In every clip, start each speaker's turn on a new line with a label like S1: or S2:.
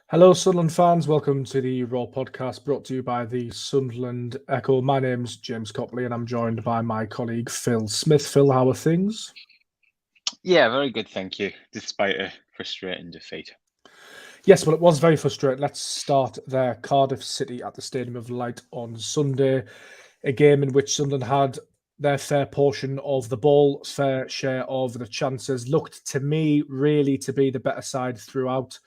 S1: Hello, Sunderland fans. Welcome to the Raw podcast brought to you by the Sunderland Echo. My name's James Copley and I'm joined by my colleague Phil Smith. Phil, how are things?
S2: Yeah, very good, thank you, despite a frustrating defeat.
S1: Yes, well, it was very frustrating. Let's start there. Cardiff City at the Stadium of Light on Sunday, a game in which Sunderland had their fair portion of the ball, fair share of the chances. Looked to me really to be the better side throughout.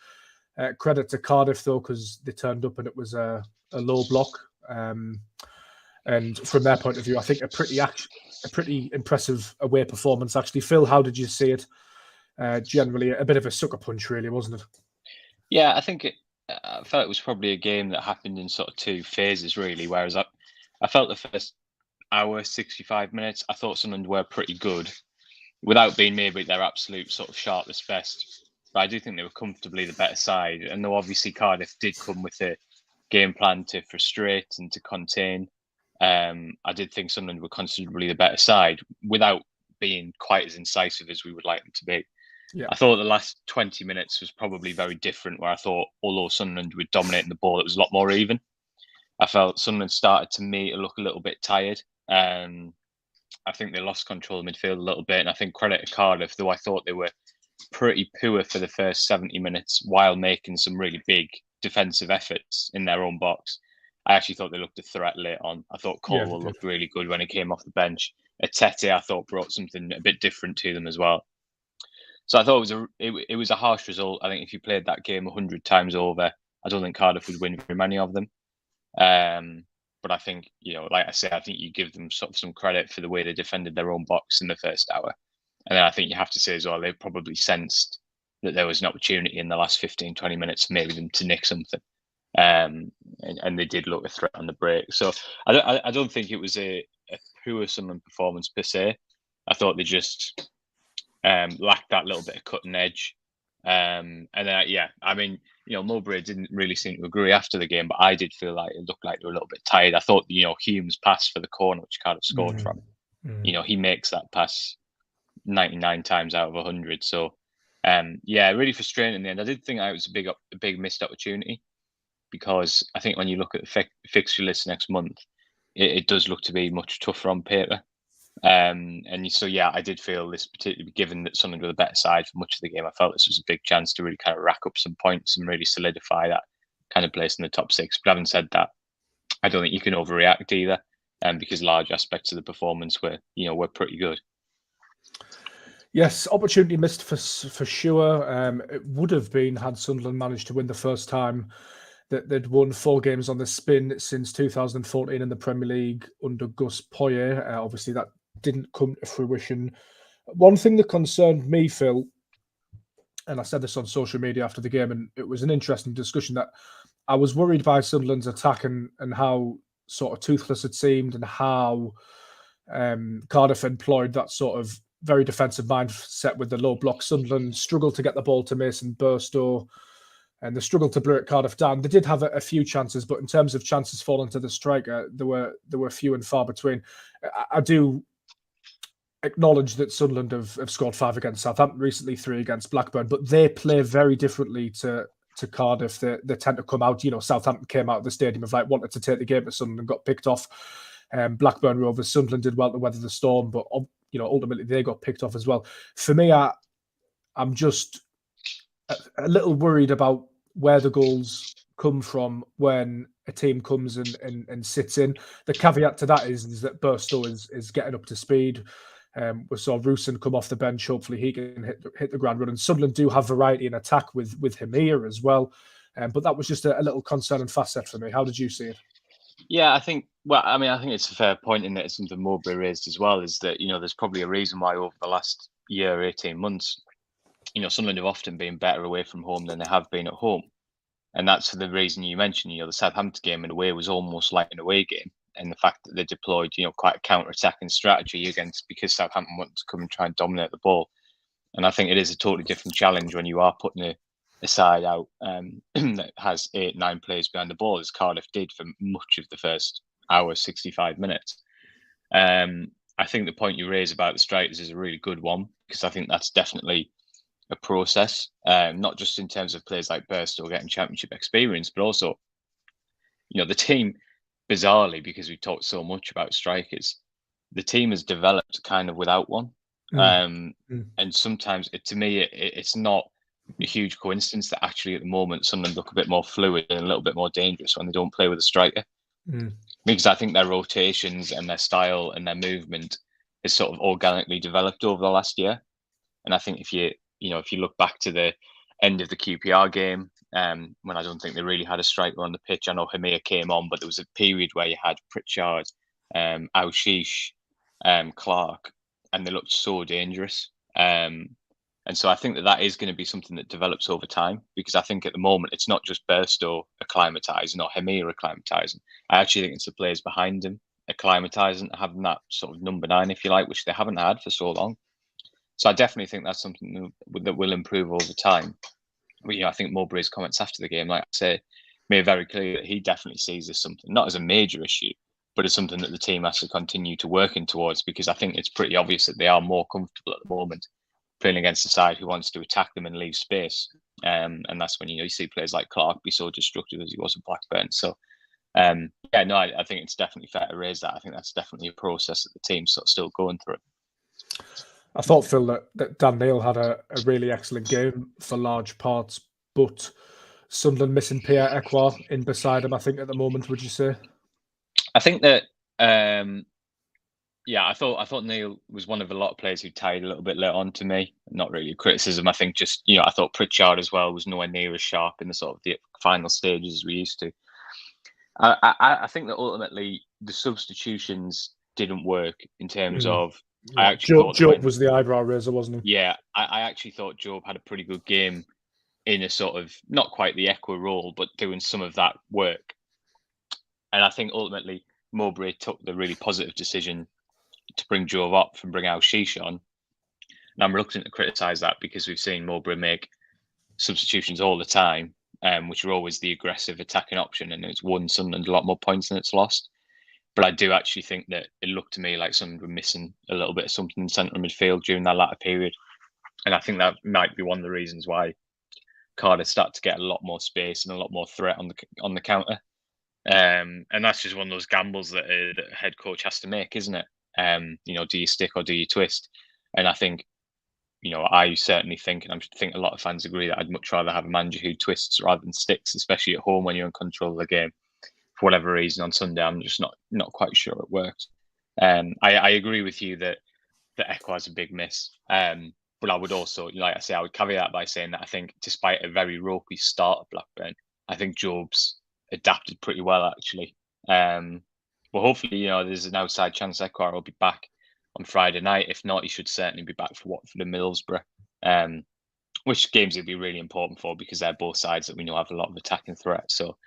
S1: Credit to Cardiff though, because they turned up and it was a low block. And from their point of view, I think a pretty impressive away performance. Actually, Phil, how did you see it? Generally, a bit of a sucker punch, really, wasn't it?
S2: Yeah, I felt it was probably a game that happened in sort of two phases, really. Whereas I felt the first hour, 65 minutes, I thought Sunderland were pretty good, without being maybe their absolute sort of sharpest best. But I do think they were comfortably the better side. And though obviously Cardiff did come with a game plan to frustrate and to contain, I did think Sunderland were considerably the better side without being quite as incisive as we would like them to be.
S1: Yeah,
S2: I thought the last 20 minutes was probably very different, where I thought, although Sunderland were dominating the ball, it was a lot more even. I felt Sunderland started to me to look a little bit tired. I think they lost control of midfield a little bit. And I think credit to Cardiff, though I thought they were pretty poor for the first 70 minutes while making some really big defensive efforts in their own box. I actually thought they looked a threat late on. I thought
S1: yeah, they
S2: Colwell
S1: did.
S2: looked really good when he came off the bench. Atete, I thought, brought something a bit different to them as well. So I thought it was a harsh result. I think if you played that game 100 times over, I don't think Cardiff would win very many of them. But I think, like I say, I think you give them sort of some credit for the way they defended their own box in the first hour. And then I think you have to say as well, they probably sensed that there was an opportunity in the last 15, 20 minutes for maybe them to nick something. And they did look a threat on the break. So I don't think it was a poor Sunderland performance per se. I thought they just lacked that little bit of cutting edge. And then, I mean, Mowbray didn't really seem to agree after the game, but I did feel like it looked like they were a little bit tired. I thought, Hume's pass for the corner, which Cardiff scored
S1: Mm,
S2: from,
S1: mm.
S2: he makes that pass 99 times out of 100. So, really frustrating in the end. I did think it was a big missed opportunity, because I think when you look at the fixture list next month, it does look to be much tougher on paper. And so, I did feel this, particularly given that Sunderland were the better side for much of the game, I felt this was a big chance to really kind of rack up some points and really solidify that kind of place in the top six. But having said that, I don't think you can overreact either, because large aspects of the performance were pretty good.
S1: Yes, opportunity missed for sure. It would have been had Sunderland managed to win the first time that they'd won 4 games on the spin since 2014 in the Premier League under Gus Poyet. Obviously, that didn't come to fruition. One thing that concerned me, Phil, and I said this on social media after the game, and it was an interesting discussion, that I was worried by Sunderland's attack and how sort of toothless it seemed, and how Cardiff employed that sort of very defensive mindset with the low block. Sunderland struggled to get the ball to Mason Burstow, and they struggled to break Cardiff down. They did have a few chances, but in terms of chances falling to the striker, there were few and far between. I do acknowledge that Sunderland have scored 5 against Southampton recently, 3 against Blackburn, but they play very differently to Cardiff. They tend to come out. Southampton came out of the stadium of wanted to take the game to Sunderland and got picked off. Blackburn Rovers, Sunderland did well to weather the storm, but ultimately they got picked off as well. For me, I'm just a little worried about where the goals come from when a team comes and sits in. The caveat to that is that Burstow is getting up to speed. We saw Rusin come off the bench. Hopefully, he can hit the ground running. Sunderland do have variety in attack with Hamir as well, but that was just a little concern and facet for me. How did you see it?
S2: Yeah, I think. Well, I mean, I think it's a fair point in that it's something Mowbray raised as well. Is that there's probably a reason why over the last year, 18 months, Sunderland have often been better away from home than they have been at home, and that's for the reason you mentioned. The Southampton game in a way was almost like an away game, and the fact that they deployed quite a counter-attacking strategy against, because Southampton wanted to come and try and dominate the ball. And I think it is a totally different challenge when you are putting a side out that has 8, 9 players behind the ball, as Cardiff did for much of the first hour, 65 minutes. I think the point you raise about the strikers is a really good one, because I think that's definitely a process, not just in terms of players like Burstow getting championship experience, but also, the team, bizarrely, because we talked so much about strikers, the team has developed kind of without one.
S1: Mm.
S2: And sometimes, to me, it's not a huge coincidence that actually at the moment Sunderland look a bit more fluid and a little bit more dangerous when they don't play with a striker. Because I think their rotations and their style and their movement has sort of organically developed over the last year. And I think if you look back to the end of the QPR game, when I don't think they really had a striker on the pitch. I know Hamir came on, but there was a period where you had Pritchard, Aushish, Clark, and they looked so dangerous. And so I think that is going to be something that develops over time, because I think at the moment it's not just Burstow acclimatising or Hamir acclimatising. I actually think it's the players behind him acclimatising, having that sort of number 9, if you like, which they haven't had for so long. So I definitely think that's something that will improve over time. But, I think Mowbray's comments after the game, like I say, made very clear that he definitely sees this something, not as a major issue, but as something that the team has to continue to working towards, because I think it's pretty obvious that they are more comfortable at the moment playing against a side who wants to attack them and leave space. And that's when, you see players like Clark be so destructive as he was at Blackburn. So, I think it's definitely fair to raise that. I think that's definitely a process that the team's sort of still going through.
S1: I thought, Phil, that Dan Neil had a really excellent game for large parts, but Sunderland missing Pierre Ekwa in beside him, I think, at the moment, would you say?
S2: I think that, I thought Neil was one of a lot of players who tied a little bit late on to me. Not really a criticism. I think just, I thought Pritchard as well was nowhere near as sharp in the sort of the final stages as we used to. I think that ultimately the substitutions didn't work in terms of.
S1: Yeah.
S2: I actually thought
S1: Job was the eyebrow raiser, wasn't he?
S2: Yeah, I actually thought Job had a pretty good game in a sort of not quite the Ekwa role, but doing some of that work. And I think ultimately Mowbray took the really positive decision to bring Job up and bring Aushish on. And I'm reluctant to criticise that, because we've seen Mowbray make substitutions all the time, which are always the aggressive attacking option, and it's won Sunderland a lot more points than it's lost. But I do actually think that it looked to me like Sunderland were missing a little bit of something in central midfield during that latter period. And I think that might be one of the reasons why Cardiff started to get a lot more space and a lot more threat on the counter. And that's just one of those gambles that a head coach has to make, isn't it? Do you stick or do you twist? And I think, I certainly think, and I think a lot of fans agree, that I'd much rather have a manager who twists rather than sticks, especially at home when you're in control of the game. For whatever reason, on Sunday, I'm just not quite sure it works. I agree with you that Ekwa is a big miss. But I would also, like I say, I would caveat by saying that I think, despite a very ropey start at Blackburn, I think Job's adapted pretty well, actually. Well, hopefully, there's an outside chance Ekwa will be back on Friday night. If not, he should certainly be back for Watford and Middlesbrough, which games will be really important for, because they're both sides that we know have a lot of attacking threat. So,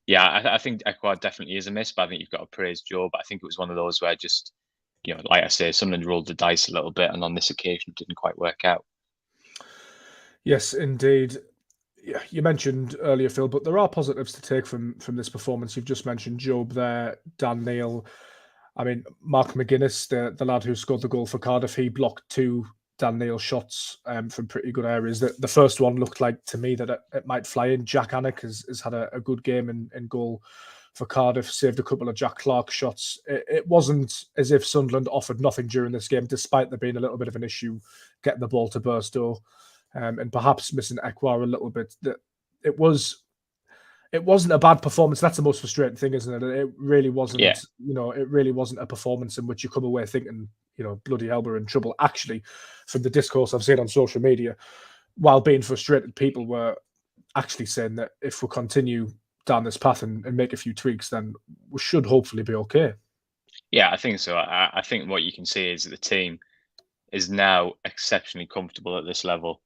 S2: yeah, I think Ekwa definitely is a miss, but I think you've got to praise Job. I think it was one of those where just, like I say, Sunderland rolled the dice a little bit, and on this occasion it didn't quite work out.
S1: Yes, indeed. Yeah, you mentioned earlier, Phil, but there are positives to take from this performance. You've just mentioned Job there, Dan Neil. I mean, Mark McGuinness, the lad who scored the goal for Cardiff, he blocked 2 Dan Neil shots from pretty good areas. The first one looked like, to me, that it might fly in. Jack Annick has had a good game in goal for Cardiff, saved a couple of Jack Clark shots. It wasn't as if Sunderland offered nothing during this game, despite there being a little bit of an issue getting the ball to Burstow, and perhaps missing Ekwa a little bit. It wasn't a bad performance. That's the most frustrating thing, isn't it? It really wasn't.
S2: Yeah.
S1: It really wasn't a performance in which you come away thinking, bloody hell, we're in trouble. Actually, from the discourse I've seen on social media, while being frustrated, people were actually saying that if we continue down this path and make a few tweaks, then we should hopefully be okay.
S2: Yeah, I think so. I think what you can see is that the team is now exceptionally comfortable at this level.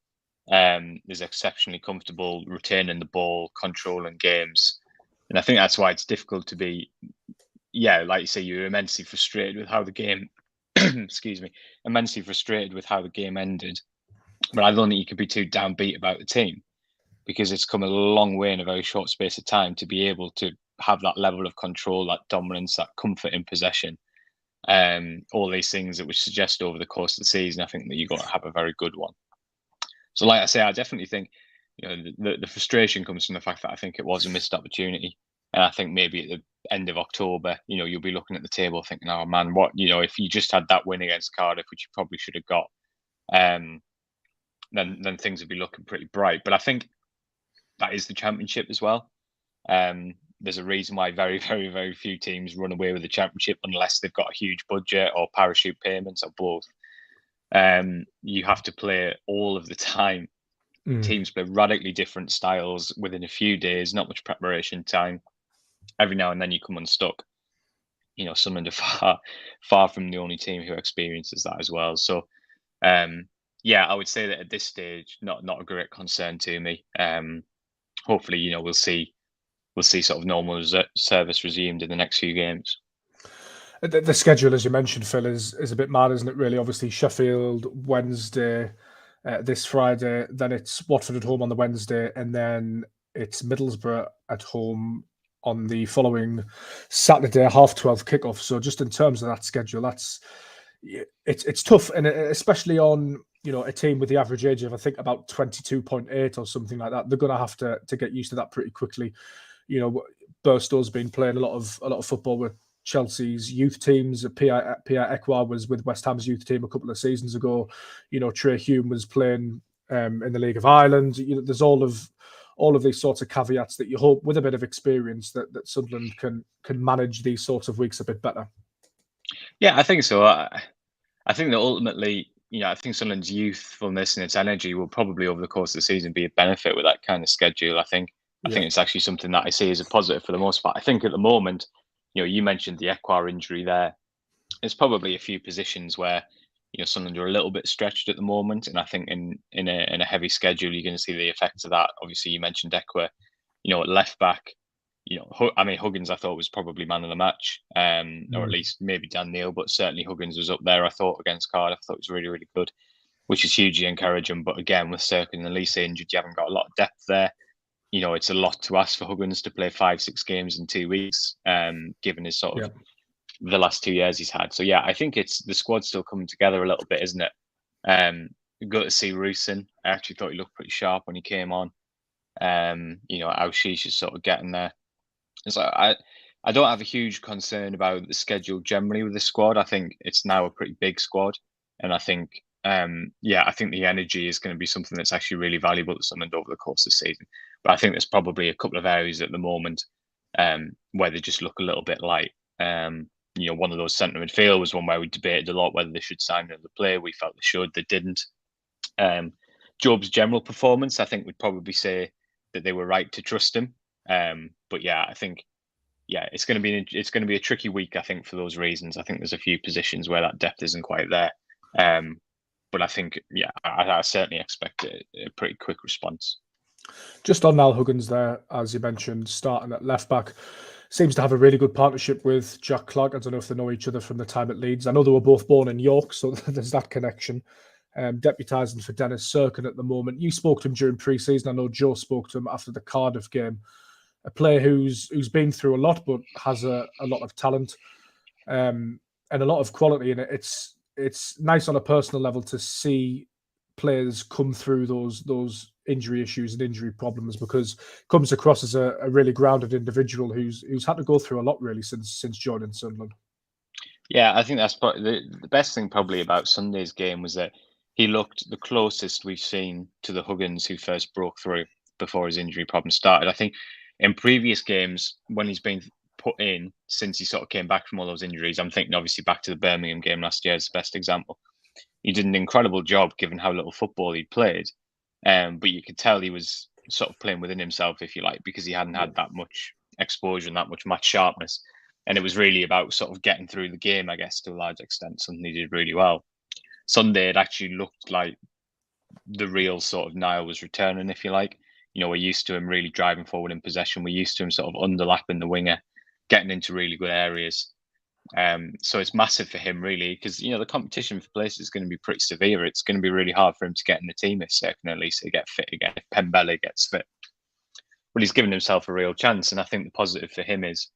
S2: Is exceptionally comfortable retaining the ball, controlling games. And I think that's why it's difficult to be, like you say, you're immensely frustrated with how the game, immensely frustrated with how the game ended. But I don't think you can be too downbeat about the team, because it's come a long way in a very short space of time to be able to have that level of control, that dominance, that comfort in possession. All these things that would suggest over the course of the season, I think that you're going to have a very good one. So, like I say, I definitely think the frustration comes from the fact that I think it was a missed opportunity, and I think maybe at the end of October, you'll be looking at the table thinking, "Oh man, what if you just had that win against Cardiff, which you probably should have got, then things would be looking pretty bright." But I think that is the Championship as well. There's a reason why very, very, very few teams run away with the Championship unless they've got a huge budget or parachute payments or both. You have to play all of the time. Teams play radically different styles within a few days, not much preparation time. Every now and then you come unstuck. Sunderland are far from the only team who experiences that as well. So, yeah, I would say that at this stage, not a great concern to me. Hopefully, we'll see sort of normal service resumed in the next few games.
S1: The schedule, as you mentioned, Phil, is a bit mad, isn't it? Really, obviously Sheffield Wednesday, this Friday, then it's Watford at home on the Wednesday, and then it's Middlesbrough at home on the following Saturday, 12:30 kickoff. So just in terms of that schedule, it's tough, and especially on a team with the average age of I think about 22.8 or something like that. They're going to have to get used to that pretty quickly. Burstow's been playing a lot of football with Chelsea's youth teams. Pierre Ekwa was with West Ham's youth team a couple of seasons ago. Trey Hume was playing in the League of Ireland. There's all of these sorts of caveats that you hope with a bit of experience that Sunderland can manage these sorts of weeks a bit better.
S2: Yeah, I think so. I think that ultimately, I think Sunderland's youthfulness and its energy will probably over the course of the season be a benefit with that kind of schedule. I think it's actually something that I see as a positive for the most part. I think at the moment, you mentioned the Ekwa injury there. There's probably a few positions where Sunderland are a little bit stretched at the moment, and I think in a heavy schedule you're going to see the effects of that. Obviously, you mentioned Ekwa, at left back. Huggins I thought was probably man of the match, or at least maybe Dan Neil, but certainly Huggins was up there. I thought against Cardiff, I thought it was really, really good, which is hugely encouraging. But again, with Cirkin and Elise injured, you haven't got a lot of depth there. It's a lot to ask for Huggins to play 5-6 games in 2 weeks, given his sort of the last 2 years he's had. So yeah, I think it's the squad's still coming together a little bit, isn't it? Good to see Rusin. I actually thought he looked pretty sharp when he came on. Aushish is sort of getting there. So I don't have a huge concern about the schedule generally with the squad. I think it's now a pretty big squad, and I think I think the energy is going to be something that's actually really valuable to Sunderland over the course of the season. But I think there's probably a couple of areas at the moment where they just look a little bit light. One of those centre midfield was one where we debated a lot whether they should sign another player. We felt they should, they didn't. Job's general performance, I think we'd probably say that they were right to trust him. But yeah, I think it's going to be a tricky week. I think for those reasons, I think there's a few positions where that depth isn't quite there. But I think I certainly expect a pretty quick response.
S1: Just on Niall Huggins there, as you mentioned, starting at left back, seems to have a really good partnership with Jack Clark. I don't know if they know each other from the time at Leeds. I know they were both born in York, so there's that connection. Deputising for Dennis Cirkin at the moment. You spoke to him during pre-season. I know Joe spoke to him after the Cardiff game. A player who's been through a lot, but has a lot of talent and a lot of quality. And it's nice on a personal level to see players come through those injury issues and injury problems, because comes across as a really grounded individual who's had to go through a lot really since joining Sunderland.
S2: Yeah, I think that's probably the best thing probably about Sunday's game was that he looked the closest we've seen to the Huggins who first broke through before his injury problem started. I think in previous games when he's been put in since he sort of came back from all those injuries, I'm thinking obviously back to the Birmingham game last year as the best example. He did an incredible job given how little football he'd played. But you could tell he was sort of playing within himself, if you like, because he hadn't had that much exposure and that much match sharpness. And it was really about sort of getting through the game, I guess, to a large extent, something he did really well. Sunday, it actually looked like the real sort of Niall was returning, if you like. We're used to him really driving forward in possession. We're used to him sort of underlapping the winger, getting into really good areas. So it's massive for him, really, because the competition for places is going to be pretty severe. It's going to be really hard for him to get in the team if Cirkin at least to get fit again, if Pembele gets fit. But he's given himself a real chance, and I think the positive for him is,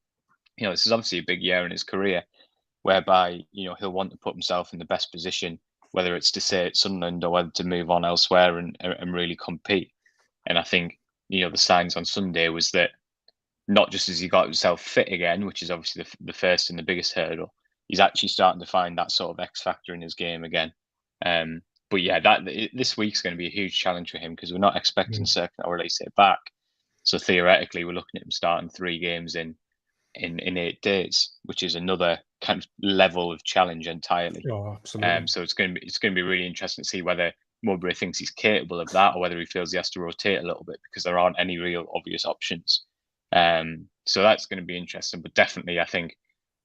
S2: this is obviously a big year in his career, whereby he'll want to put himself in the best position whether it's to stay at Sunderland or whether to move on elsewhere and really compete. And I think, the signs on Sunday was that not just has he got himself fit again, which is obviously the first and the biggest hurdle, he's actually starting to find that sort of X factor in his game again. But yeah, this week's going to be a huge challenge for him because we're not expecting Cirkin or Elise back. So theoretically, we're looking at him starting 3 games in 8 days, which is another kind of level of challenge entirely.
S1: Oh, absolutely.
S2: So it's going to be really interesting to see whether Mowbray thinks he's capable of that or whether he feels he has to rotate a little bit because there aren't any real obvious options. So that's going to be interesting. But definitely, I think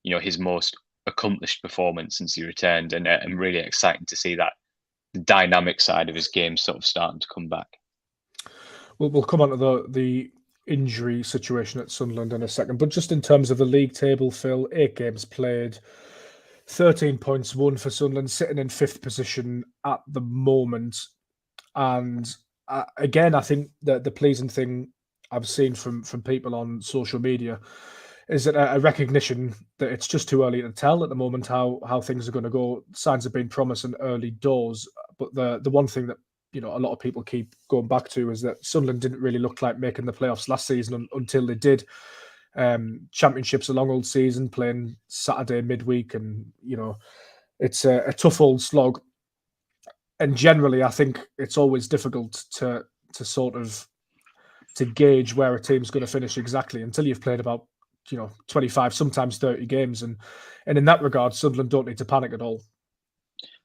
S2: his most accomplished performance since he returned, and really exciting to see that the dynamic side of his game sort of starting to come back.
S1: We'll come on to the injury situation at Sunderland in a second, but just in terms of the league table, Phil, 8 games played, 13 points won for Sunderland, sitting in 5th position at the moment. And again, I think that the pleasing thing I've seen from people on social media is that a recognition that it's just too early to tell at the moment how things are going to go. Signs have been promising early doors, but the one thing that a lot of people keep going back to is that Sunderland didn't really look like making the playoffs last season until they did. Championship's a long old season, playing Saturday midweek, and it's a tough old slog. And generally, I think it's always difficult to sort of to gauge where a team's going to finish exactly until you've played about 25, sometimes 30 games, and in that regard, Sunderland don't need to panic at all.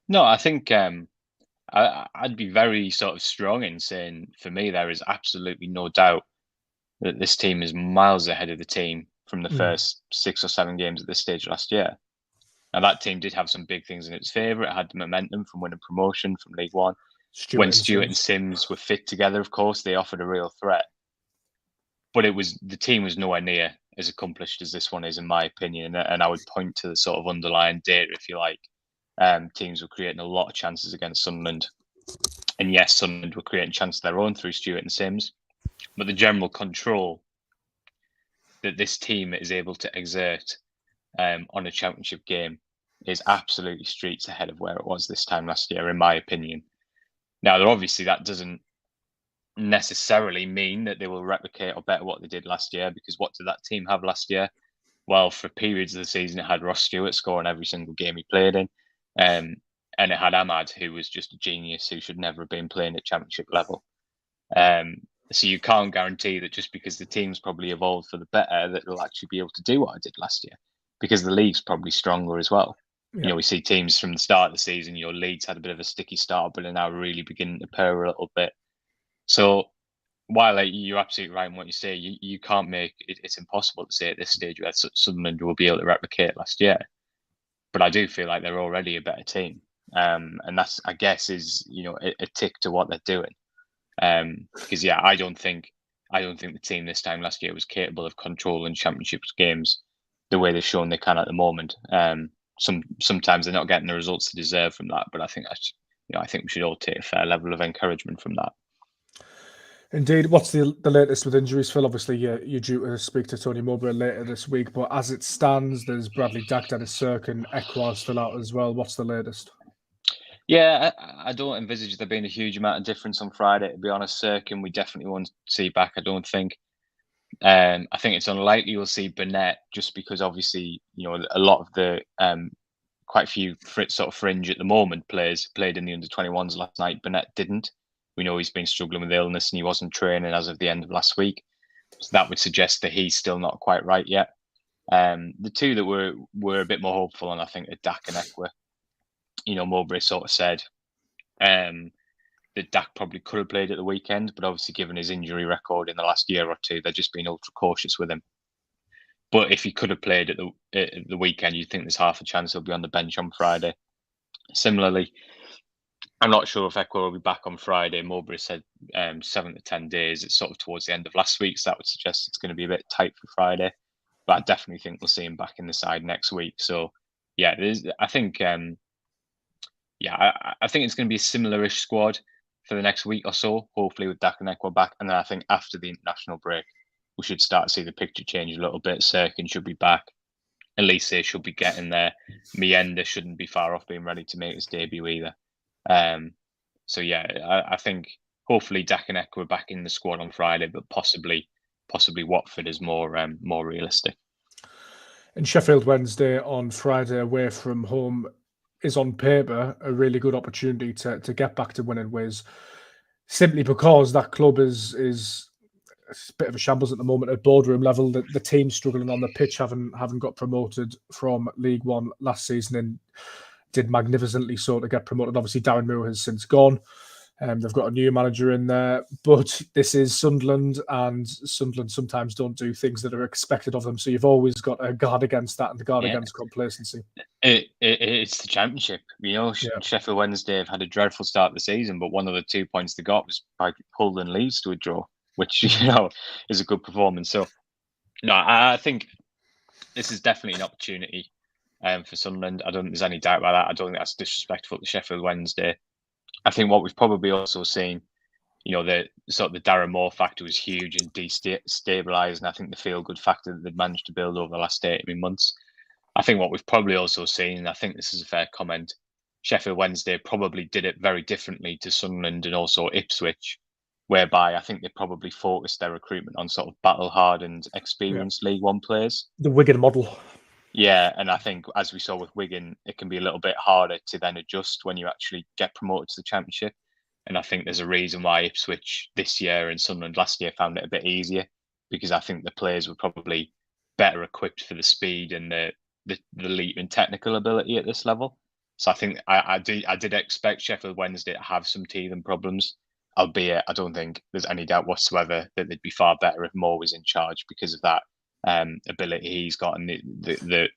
S2: No, I think I'd be very sort of strong in saying, for me, there is absolutely no doubt that this team is miles ahead of the team from the first 6 or 7 games at this stage last year. Now, that team did have some big things in its favour. It had the momentum from winning promotion from League One. When Stewart and Sims were fit together, of course, they offered a real threat. But the team was nowhere near as accomplished as this one is, in my opinion. And I would point to the sort of underlying data, if you like. Teams were creating a lot of chances against Sunderland. And yes, Sunderland were creating chances of their own through Stewart and Sims. But the general control that this team is able to exert on a championship game is absolutely streets ahead of where it was this time last year, in my opinion. Now, obviously, that doesn't necessarily mean that they will replicate or better what they did last year, because what did that team have last year? Well, for periods of the season, it had Ross Stewart scoring every single game he played in. And it had Ahmad, who was just a genius who should never have been playing at championship level. So you can't guarantee that just because the team's probably evolved for the better, that they'll actually be able to do what I did last year, because the league's probably stronger as well. Yeah. We see teams from the start of the season, Leeds had a bit of a sticky start, but are now really beginning to purr a little bit. So while you're absolutely right in what you say, you can't make it, it's impossible to say at this stage that Sunderland will be able to replicate last year. But I do feel like they're already a better team. And that's, I guess, is a tick to what they're doing. Because I don't think the team this time last year was capable of controlling championship games the way they've shown they can at the moment. Sometimes they're not getting the results they deserve from that, but I think I think we should all take a fair level of encouragement from that.
S1: Indeed. What's the latest with injuries, Phil? Obviously, you're due to speak to Tony Mowbray later this week, but as it stands, there's Bradley Dack, Dennis Cirkin, Ekwar still out as well. What's the latest?
S2: Yeah, I don't envisage there being a huge amount of difference on Friday, to be honest. Cirkin, we definitely won't see back, I don't think. I think it's unlikely we'll see Burnett, just because obviously, a lot of the quite a few sort of fringe at the moment players played in the under-21s last night. Burnett didn't. We know he's been struggling with illness and he wasn't training as of the end of last week. So that would suggest that he's still not quite right yet. The two that were a bit more hopeful on, I think, are Dack and Ekwar. Mowbray sort of said that Dack probably could have played at the weekend, but obviously given his injury record in the last year or two, they're just being ultra cautious with him. But if he could have played at the weekend, you'd think there's half a chance he'll be on the bench on Friday. Similarly, I'm not sure if Ekwar will be back on Friday. Mowbray said 7 to 10 days. It's sort of towards the end of last week, so that would suggest it's going to be a bit tight for Friday. But I definitely think we'll see him back in the side next week. So, yeah, I think it's going to be a similar-ish squad for the next week or so, hopefully with Dack and Ekwar back. And then I think after the international break, we should start to see the picture change a little bit. Cirkin should be back. Elise should be getting there. Mienda shouldn't be far off being ready to make his debut either. So yeah, I think hopefully Dakineka are back in the squad on Friday, but possibly Watford is more realistic.
S1: And Sheffield Wednesday on Friday away from home is on paper a really good opportunity to get back to winning ways, simply because that club is a bit of a shambles at the moment at boardroom level. The team's struggling on the pitch, haven't got promoted from League One last season and did magnificently so to get promoted. Obviously, Darren Moore has since gone. They've got a new manager in there, but this is Sunderland, and Sunderland sometimes don't do things that are expected of them. So you've always got to guard against that and to guard against complacency.
S2: It's the Championship. Sheffield Wednesday have had a dreadful start of the season, but one of the 2 points they got was by pulling Leeds to a draw, which is a good performance. So, no, I think this is definitely an opportunity for Sunderland. I don't think there's any doubt about that. I don't think that's disrespectful to Sheffield Wednesday. I think what we've probably also seen, the Darren Moore factor was huge and destabilised, and I think the feel-good factor that they've managed to build over the last 18 months. I think what we've probably also seen, and I think this is a fair comment, Sheffield Wednesday probably did it very differently to Sunderland and also Ipswich, whereby I think they probably focused their recruitment on sort of battle-hardened, experienced League One players.
S1: The Wigan model.
S2: Yeah, and I think, as we saw with Wigan, it can be a little bit harder to then adjust when you actually get promoted to the Championship. And I think there's a reason why Ipswich this year and Sunderland last year found it a bit easier, because I think the players were probably better equipped for the speed and the leap in technical ability at this level. So I think I did expect Sheffield Wednesday to have some teething problems, albeit I don't think there's any doubt whatsoever that they'd be far better if Moore was in charge because of that ability he's got, and the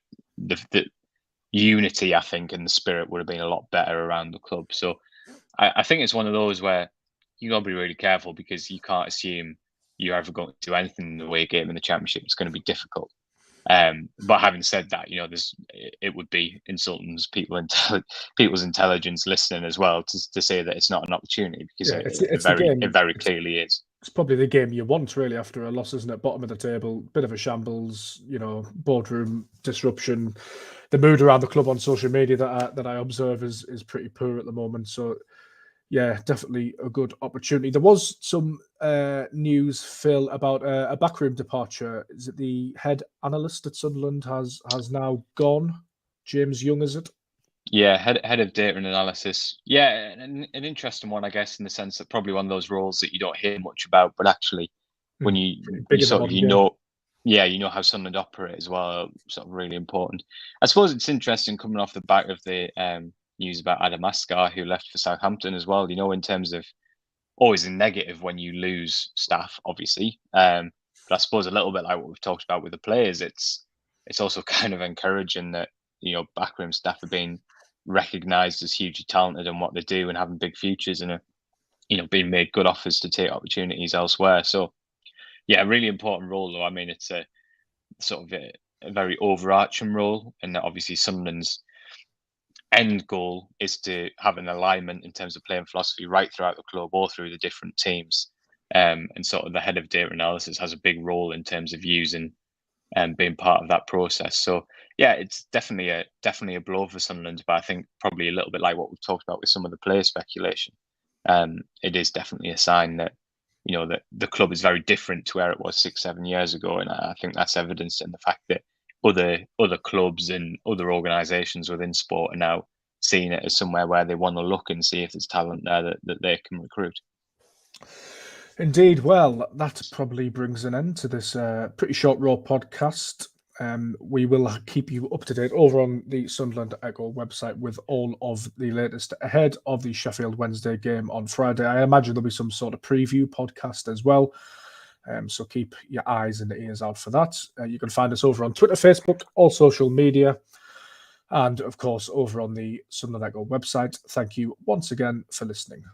S2: unity, I think, and the spirit would have been a lot better around the club. So I think it's one of those where you got to be really careful, because you can't assume you're ever going to do anything in the away game in the Championship. It's going to be difficult. But having said that, it would be insulting people's intelligence listening as well to say that it's not an opportunity, because it very clearly is.
S1: It's probably the game you want, really, after a loss, isn't it? Bottom of the table, bit of a shambles, boardroom disruption. The mood around the club on social media that I observe is pretty poor at the moment. So, yeah, definitely a good opportunity. There was some news, Phil, about a backroom departure. Is it the head analyst at Sunderland has now gone? James Young, is it?
S2: Yeah, head of data and analysis. Yeah, an interesting one, I guess, in the sense that probably one of those roles that you don't hear much about, but actually, when you know how Sunderland operate as well, sort of really important. I suppose it's interesting coming off the back of the news about Adam Askar, who left for Southampton as well. In terms of always a negative when you lose staff, obviously. But I suppose a little bit like what we've talked about with the players, it's also kind of encouraging that backroom staff are being recognised as hugely talented in what they do and having big futures, and being made good offers to take opportunities elsewhere. So yeah, a really important role, though. I mean, it's a sort of a very overarching role, and obviously Sunderland's end goal is to have an alignment in terms of playing philosophy right throughout the club, all through the different teams. And sort of the head of data analysis has a big role in terms of using and being part of that process. So yeah, it's definitely a blow for Sunderland, but I think probably a little bit like what we've talked about with some of the player speculation. It is definitely a sign that that the club is very different to where it was 6-7 years ago, and I think that's evidenced in the fact that other clubs and other organisations within sport are now seeing it as somewhere where they want to look and see if there's talent there that they can recruit.
S1: Indeed. Well, that probably brings an end to this pretty short Raw podcast. We will keep you up to date over on the Sunderland Echo website with all of the latest ahead of the Sheffield Wednesday game on Friday. I imagine there'll be some sort of preview podcast as well. So keep your eyes and ears out for that. You can find us over on Twitter, Facebook, all social media, and of course over on the Sunderland Echo website. Thank you once again for listening.